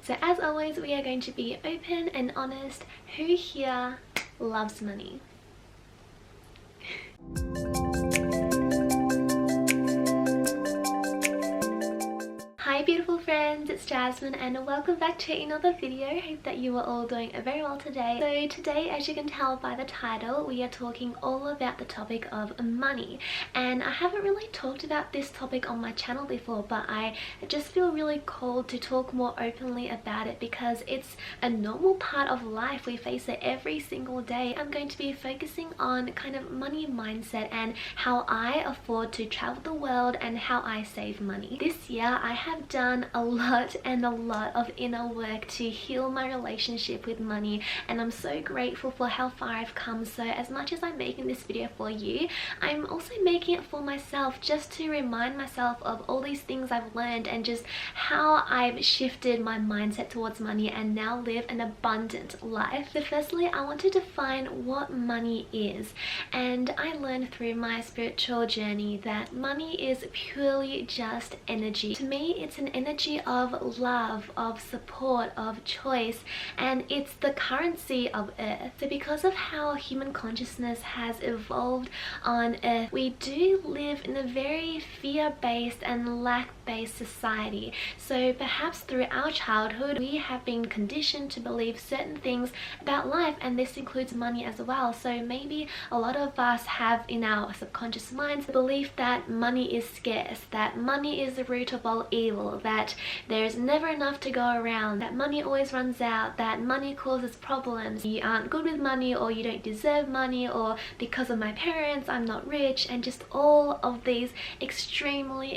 So as always, we are going to be open and honest. Who here loves money? Hi beautiful friends, it's Jasmine and welcome back to another video. Hope that you are all doing very well today. So today, as you can tell by the title, we are talking all about the topic of money. And I haven't really talked about this topic on my channel before, but I just feel really called to talk more openly about it because it's a normal part of life. We face it every single day. I'm going to be focusing on kind of money mindset and how I afford to travel the world and how I save money. This year I have done a lot of inner work to heal my relationship with money, and I'm so grateful for how far I've come. So as much as I'm making this video for you, I'm also making it for myself, just to remind myself of all these things I've learned and just how I've shifted my mindset towards money and now live an abundant life. So firstly, I want to define what money is, and I learned through my spiritual journey that money is purely just energy. To me, it's an energy of love, of support, of choice, and it's the currency of earth. So because of how human consciousness has evolved on earth, we do live in a very fear-based and lack-based society. So perhaps through our childhood we have been conditioned to believe certain things about life, and this includes money as well. So maybe a lot of us have in our subconscious minds the belief that money is scarce, that money is the root of all evil, that there's never enough to go around, that money always runs out, that money causes problems, you aren't good with money, or you don't deserve money, or because of my parents I'm not rich, and just all of these extremely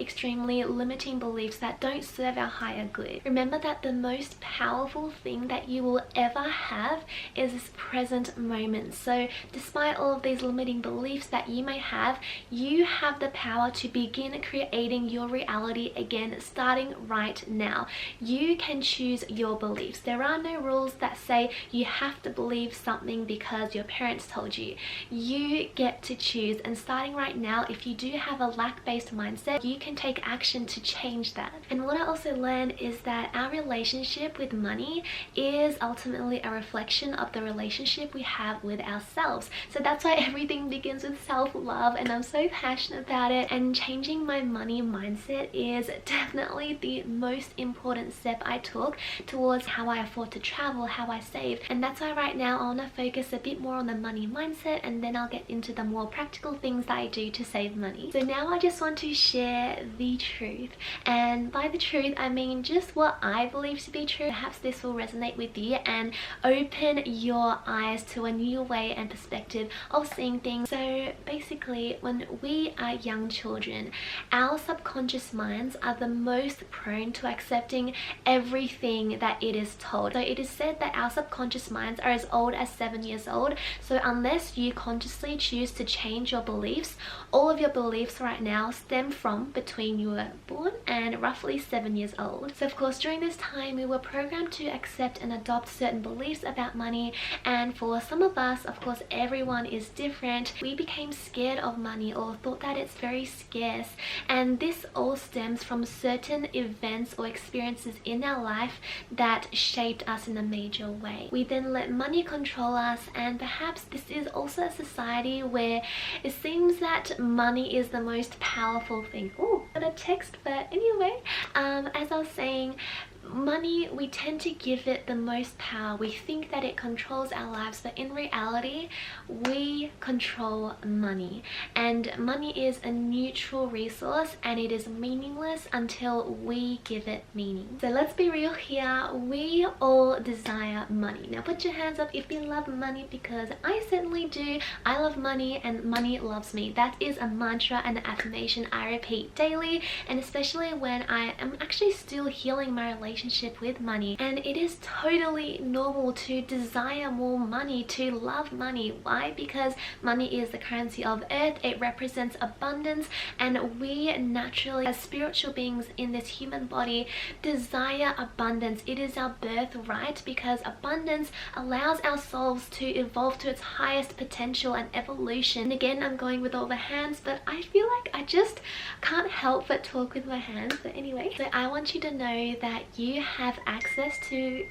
limiting beliefs that don't serve our higher good. Remember that the most powerful thing that you will ever have is this present moment. So despite all of these limiting beliefs that you may have, you have the power to begin creating your reality again, starting right now. You can choose your beliefs. There are no rules that say you have to believe something because your parents told you. You get to choose, and starting right now, if you do have a lack-based mindset, you can take action to change that. And what I also learned is that our relationship with money is ultimately a reflection of the relationship we have with ourselves. So that's why everything begins with self-love, and I'm so passionate about it. And changing my money mindset is definitely the most important step I took towards how I afford to travel, how I save. And that's why right now I want to focus a bit more on the money mindset, and then I'll get into the more practical things that I do to save money. So now I just want to share the truth, and by the truth I mean just what I believe to be true. Perhaps this will resonate with you and open your eyes to a new way and perspective of seeing things. So basically, when we are young children, our subconscious minds are the most prone to accepting everything that it is told. So it is said that our subconscious minds are as old as 7 years old. So unless you consciously choose to change your beliefs, all of your beliefs right now stem from between you were born and roughly 7 years old. So of course, during this time we were programmed to accept and adopt certain beliefs about money, and for some of us, of course everyone is different, we became scared of money or thought that it's very scarce. And this all stems from certain events or experiences in our life that shaped us in a major way. We then let money control us, and perhaps this is also a society where it seems that money is the most powerful thing. Oh, got a text, but anyway, as I was saying, money, we tend to give it the most power. We think that it controls our lives, but in reality we control money, and money is a neutral resource and it is meaningless until we give it meaning. So let's be real here, we all desire money. Now put your hands up if you love money, because I certainly do. I love money and money loves me. That is a mantra and an affirmation I repeat daily, and especially when I am actually still healing my relationship with money. And it is totally normal to desire more money, to love money. Why? Because money is the currency of earth. It represents abundance, and we naturally, as spiritual beings in this human body, desire abundance. It is our birthright, because abundance allows our souls to evolve to its highest potential and evolution. And again, I'm going with all the hands, but I feel like I just can't help but talk with my hands. But anyway, so I want you to know that you you have access to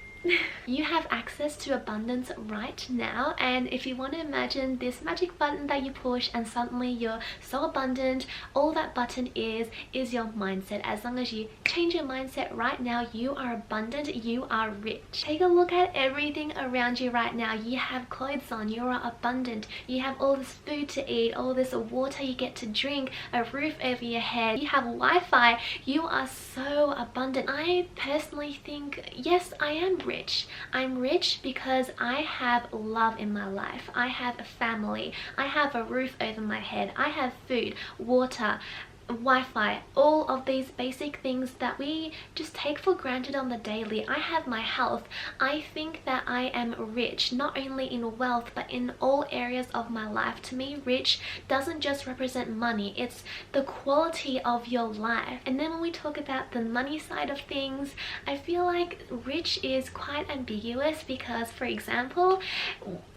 you have access to abundance right now. And if you want to imagine this magic button that you push and suddenly you're so abundant, all that button is your mindset. As long as you change your mindset right now, you are abundant, you are rich. Take a look at everything around you right now. You have clothes on, you are abundant, you have all this food to eat, all this water you get to drink, a roof over your head, you have Wi-Fi. You are so abundant. I personally think, yes, I am rich. I'm rich because I have love in my life. I have a family. I have a roof over my head. I have food, water, Wi-Fi, all of these basic things that we just take for granted on the daily. I have my health. I think that I am rich, not only in wealth but in all areas of my life. To me, rich doesn't just represent money, it's the quality of your life. And then when we talk about the money side of things, I feel like rich is quite ambiguous because, for example,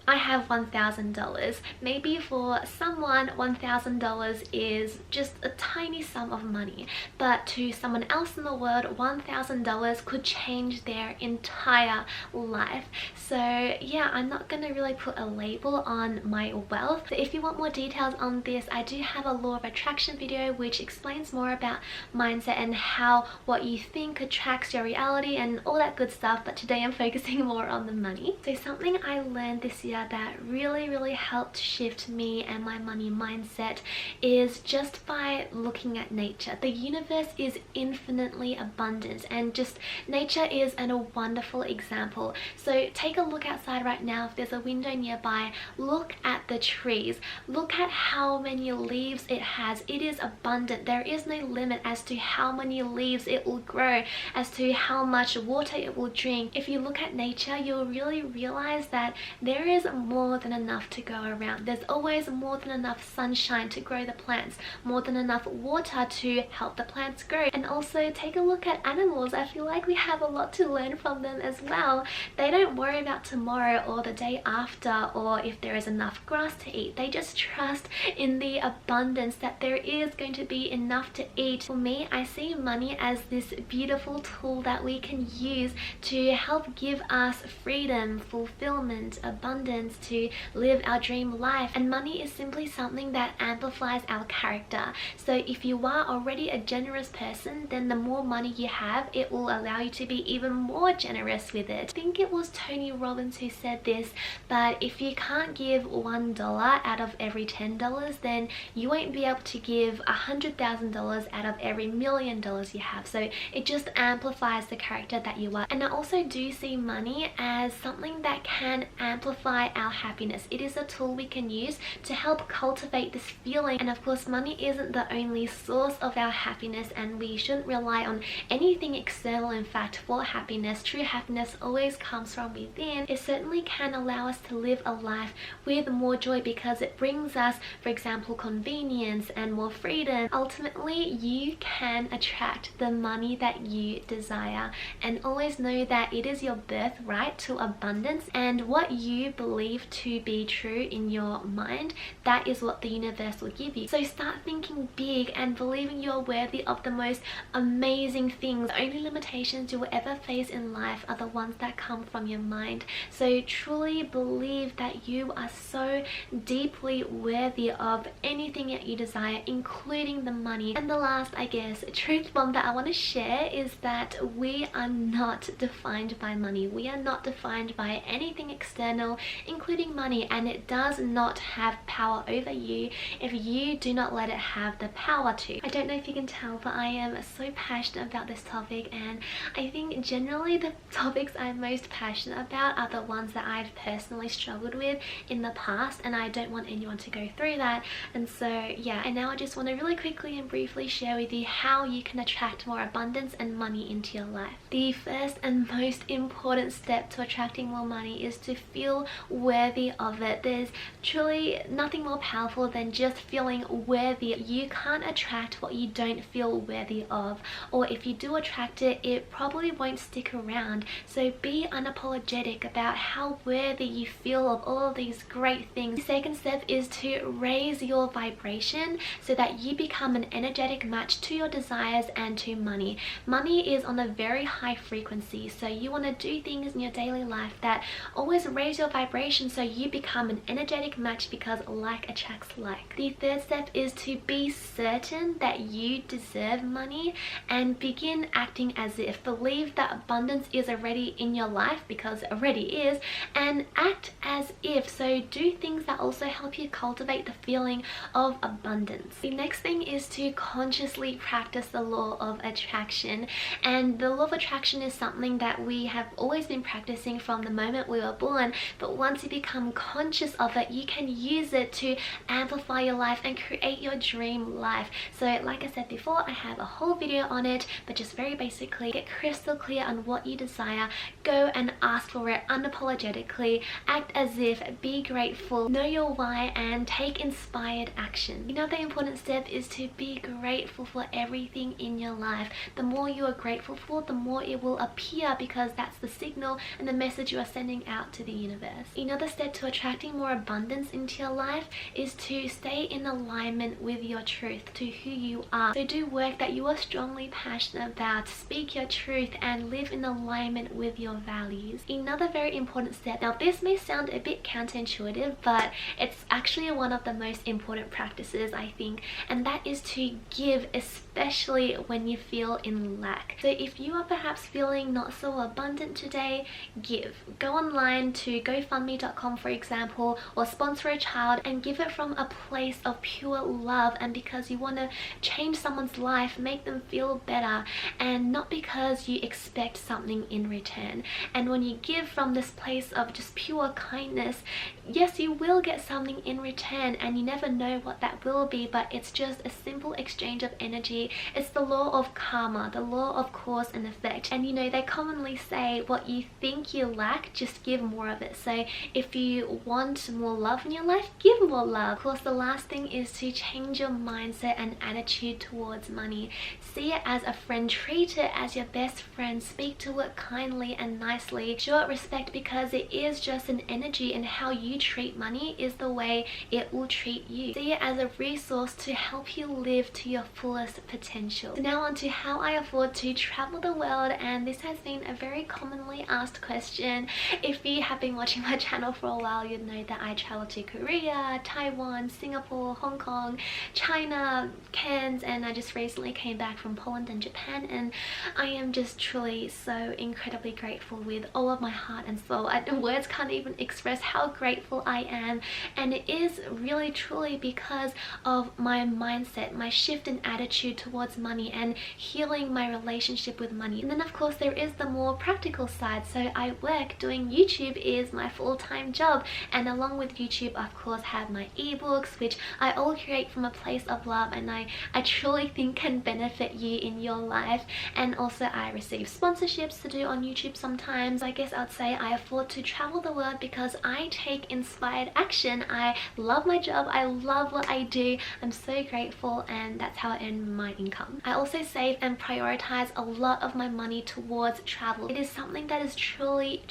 I have $1,000. Maybe for someone $1,000 is just a tiny sum of money, but to someone else in the world $1,000 could change their entire life. So yeah, I'm not gonna really put a label on my wealth. If you want more details on this, I do have a law of attraction video which explains more about mindset and how what you think attracts your reality and all that good stuff, but today I'm focusing more on the money. So something I learned this year that really helped shift me and my money mindset is just by looking at nature. The universe is infinitely abundant and just nature is a wonderful example. So take a look outside right now. If there's a window nearby, look at the trees, look at how many leaves it has. It is abundant. There is no limit as to how many leaves it will grow, as to how much water it will drink. If you look at nature, you'll really realize that there is more than enough to go around. There's always more than enough sunshine to grow the plants, more than enough water to help the plants grow. And also take a look at animals. I feel like we have a lot to learn from them as well. They don't worry about tomorrow or the day after or if there is enough grass to eat. They just trust in the abundance that there is going to be enough to eat. For me, I see money as this beautiful tool that we can use to help give us freedom, fulfillment, abundance, to live our dream life. And money is simply something that amplifies our character. So if you are already a generous person, then the more money you have, it will allow you to be even more generous with it. I think it was Tony Robbins who said this, but if you can't give $1 out of every $10, then you won't be able to give $100,000 out of every $1 million you have. So it just amplifies the character that you are. And I also do see money as something that can amplify our happiness. It is a tool we can use to help cultivate this feeling. And of course, money isn't the only source of our happiness, and we shouldn't rely on anything external. In fact, for happiness, true happiness always comes from within. It certainly can allow us to live a life with more joy because it brings us, for example, convenience and more freedom. Ultimately, you can attract the money that you desire, and always know that it is your birthright to abundance, and what you believe to be true in your mind, that is what the universe will give you. So start thinking big and believing you're worthy of the most amazing things. The only limitations you will ever face in life are the ones that come from your mind. So truly believe that you are so deeply worthy of anything that you desire, including the money. And the last, I guess, truth bomb that I want to share is that we are not defined by money. We are not defined by anything external, including money, and it does not have power over you if you do not let it have the power to. I don't know if you can tell, but I am so passionate about this topic, and I think generally the topics I'm most passionate about are the ones that I've personally struggled with in the past, and I don't want anyone to go through that. And so yeah, and now I just want to really quickly and briefly share with you how you can attract more abundance and money into your life. The first and most important step to attracting more money is to feel worthy of it. There's truly nothing more powerful than just feeling worthy. You can't attract what you don't feel worthy of, or if you do attract it, it probably won't stick around. So be unapologetic about how worthy you feel of all of these great things. The second step is to raise your vibration so that you become an energetic match to your desires and to money. Money is on a very high frequency, so you want to do things in your daily life that always raise your vibration so you become an energetic match, because like attracts like. The third step is to be certain that you deserve money and begin acting as if. Believe that abundance is already in your life, because it already is, and act as if. So do things that also help you cultivate the feeling of abundance. The next thing is to consciously practice the law of attraction, and the law of attraction is something that we have always been practicing from the moment we were born, but once you become conscious of it, you can use it to amplify your life and create your dream life. So like I said before, I have a whole video on it, but just very basically, get crystal clear on what you desire, go and ask for it unapologetically, act as if, be grateful, know your why, and take inspired action. Another important step is to be grateful for everything in your life. The more you are grateful for, the more it will appear, because that's the signal and the message you are sending out to the universe. Another step to attracting more abundance into your life is to stay in alignment with your truth, to who you are. So do work that you are strongly passionate about, speak your truth, and live in alignment with your values. Another very important step, now this may sound a bit counterintuitive, but it's actually one of the most important practices, I think, and that is to give, especially when you feel in lack. So if you are perhaps feeling not so abundant today, give. Go online to GoFundMe.com, for example, or sponsor a child and give it from a place of pure love, and because you want to change someone's life, make them feel better, and not because you expect something in return. And when you give from this place of just pure kindness, yes, you will get something in return, and you never know what that will be, but it's just a simple exchange of energy. It's the law of karma, the law of cause and effect. And you know, they commonly say what you think you lack, just give more of it. So if you want more love in your life, give more love. Of course, the last thing is to change your mindset and attitude towards money. See it as a friend, treat it as your best friend, speak to it kindly and nicely, show it respect, because it is just an energy, and how you treat money is the way it will treat you. See it as a resource to help you live to your fullest potential. So now on to how I afford to travel the world, and this has been a very commonly asked question. If you have been watching my channel for a while, you'd know that I travel to Korea, Taiwan, Singapore, Hong Kong, China, Cairns, and I just recently came back from Poland and Japan, and I am just truly so incredibly grateful with all of my heart and soul. Words can't even express how grateful I am, and it is really truly because of my mindset, my shift in attitude towards money, and healing my relationship with money. And then of course there is the more practical side. So I work, doing YouTube is my full-time job, and along with YouTube, of course, have my ebooks, which I all create from a place of love, and I truly think can benefit you in your life. And also I receive sponsorships to do on YouTube sometimes. I guess I'd say I afford to travel the world because I take inspired action. I love my job, I love what I do, I'm so grateful, and that's how I earn my income. I also save and prioritize a lot of my money towards travel. It is something that is truly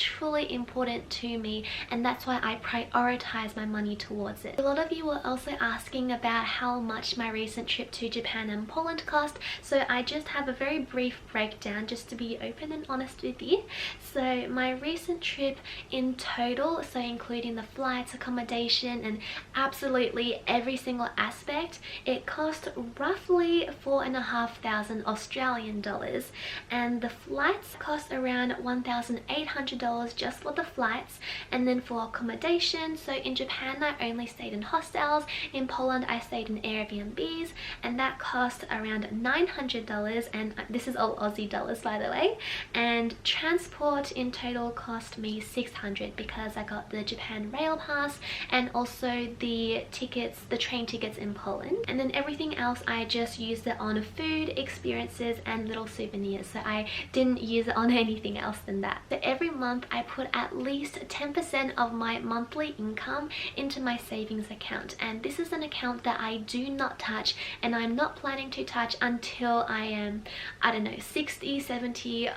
important to me, and that's why I prioritize my money towards it. A lot of you were also asking about how much my recent trip to Japan and Poland cost, so I just have a very brief breakdown just to be open and honest with you. So my recent trip in total, so including the flights, accommodation, and absolutely every single aspect, it cost roughly 4,500 Australian dollars, and the flights cost around $1,800 just for the flights. And then for accommodation, so in Japan I only stayed in hostels, in Poland I stayed in Airbnbs, and that cost around $900, and this is all Aussie dollars by the way. And transport in total cost me $600 because I got the Japan rail pass and also the tickets, the train tickets in Poland. And then everything else I just used it on food, experiences, and little souvenirs, so I didn't use it on anything else than that. So every month I put at least 10% 10% of my monthly income into my savings account, and this is an account that I do not touch and I'm not planning to touch until I am, I don't know, 60, 70,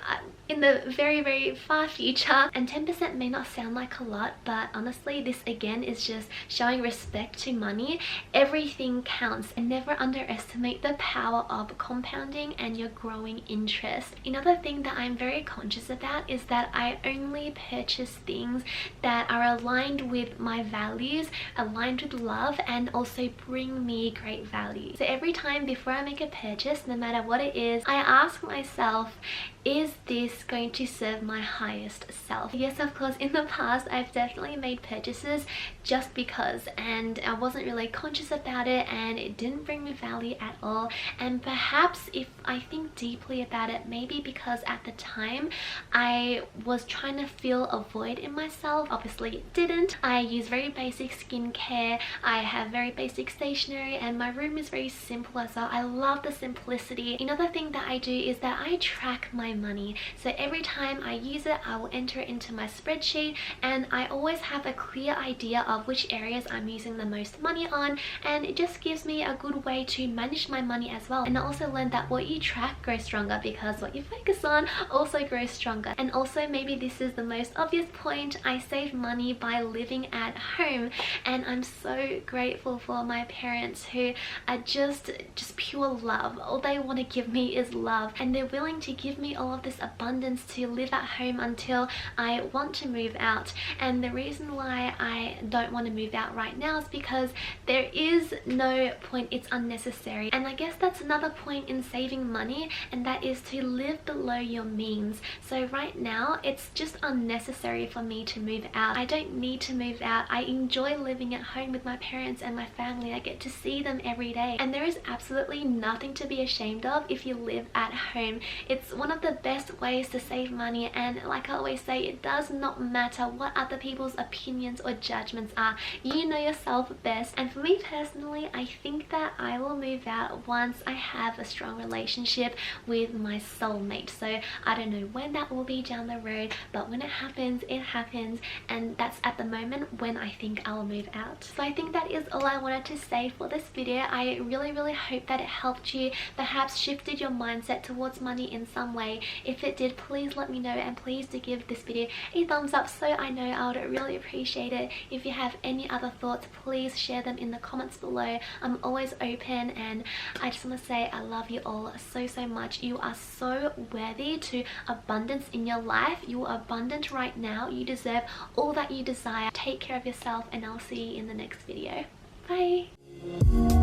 in the very far future. And 10% may not sound like a lot, but honestly this again is just showing respect to money. Everything counts, and never underestimate the power of compounding and your growing interest. Another thing that I'm very conscious about is that I only purchase things that are aligned with my values, aligned with love, and also bring me great value. So every time before I make a purchase, no matter what it is, I ask myself, is this going to serve my highest self? Yes, of course, in the past I've definitely made purchases just because, and I wasn't really conscious about it and it didn't bring me value at all. And perhaps if I think deeply about it, maybe because at the time I was trying to fill a void in myself. Obviously it didn't. I use very basic skincare, I have very basic stationery, and my room is very simple as well. I love the simplicity. Another thing that I do is that I track my money. So every time I use it, I will enter it into my spreadsheet, and I always have a clear idea of which areas I'm using the most money on, and it just gives me a good way to manage my money as well. And I also learned that what you track grows stronger because what you focus on also grows stronger. And also, maybe this is the most obvious point, I save money by living at home, and I'm so grateful for my parents who are just pure love. All they want to give me is love, and they're willing to give me all of this abundance to live at home until I want to move out. And the reason why I don't want to move out right now is because there is no point, it's unnecessary. And I guess that's another point in saving money, and that is to live below your means. So right now it's just unnecessary for me to move out. I don't need to move out. I enjoy living at home with my parents and my family. I get to see them every day, and there is absolutely nothing to be ashamed of if you live at home. It's one of the best ways to save money, and like I always say, it does not matter what other people's opinions or judgments are. You know yourself best. And for me personally, I think that I will move out once I have a strong relationship with my soulmate. So I don't know when that will be down the road, but when it happens, it happens, and that's at the moment when I think I'll move out. So I think that is all I wanted to say for this video. I really hope that it helped you, perhaps shifted your mindset towards money in some way. If it did, please let me know, and please do give this video a thumbs up so I know. I would really appreciate it. If you have any other thoughts, please share them in the comments below. I'm always open, and I just want to say I love you all so much. You are so worthy to abundance in your life. You are abundant right now. You deserve all that you desire. Take care of yourself, and I'll see you in the next video. Bye.